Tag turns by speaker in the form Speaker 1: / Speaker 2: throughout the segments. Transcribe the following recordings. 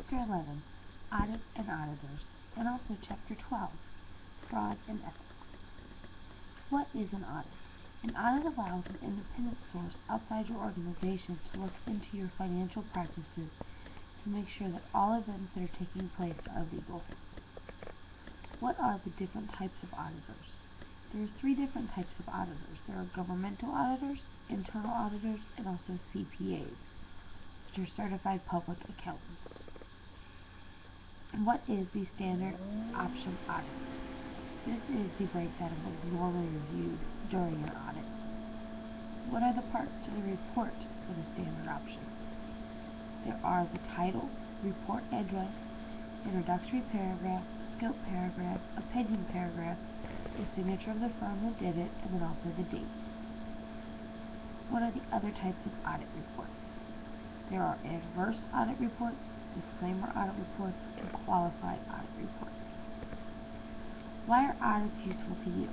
Speaker 1: Chapter 11, Audit and Auditors, and also Chapter 12, Fraud and Ethics. What is an audit? An audit allows an independent source outside your organization to look into your financial practices to make sure that all events that are taking place are legal. What are the different types of auditors? There are 3 different types of auditors. There are governmental auditors, internal auditors, and also CPAs, which are certified public accountants. And what is the standard option audit? This is the breakdown of what is normally reviewed during an audit. What are the parts of the report for the standard option? There are the title, report address, introductory paragraph, scope paragraph, opinion paragraph, the signature of the firm that did it, and then also the date. What are the other types of audit reports? There are adverse audit reports, disclaimer audit reports, and qualified audit reports. Why are audits useful to you?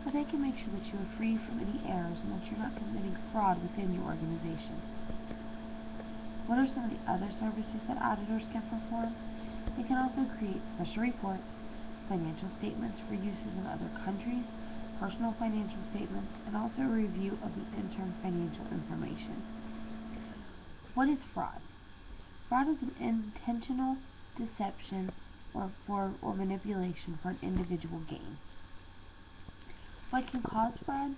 Speaker 1: Well, they can make sure that you are free from any errors and that you're not committing fraud within your organization. What are some of the other services that auditors can perform? They can also create special reports, financial statements for uses in other countries, personal financial statements, and also a review of the interim financial information. What is fraud? Fraud is an intentional deception or manipulation for an individual gain. What can cause fraud?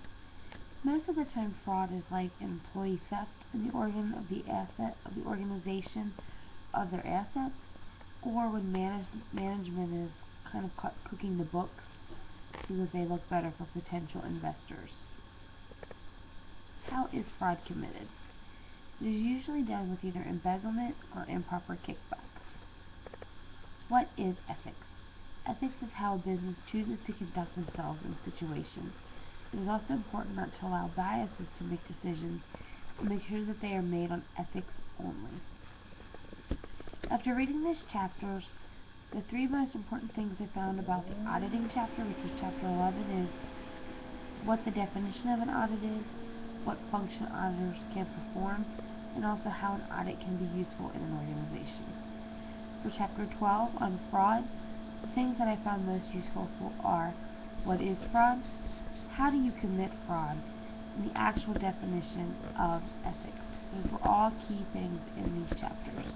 Speaker 1: Most of the time, fraud is like employee theft in the organization of their assets, or when management is kind of caught cooking the books so that they look better for potential investors. How is fraud committed? It is usually done with either embezzlement or improper kickbacks. What is ethics? Ethics is how a business chooses to conduct themselves in situations. It is also important not to allow biases to make decisions and make sure that they are made on ethics only. After reading these chapters, the 3 most important things I found about the auditing chapter, which is chapter 11, is what the definition of an audit is, what function auditors can perform, and also how an audit can be useful in an organization. For chapter 12 on fraud, the things that I found most useful are what is fraud, how do you commit fraud, and the actual definition of ethics. Those were all key things in these chapters.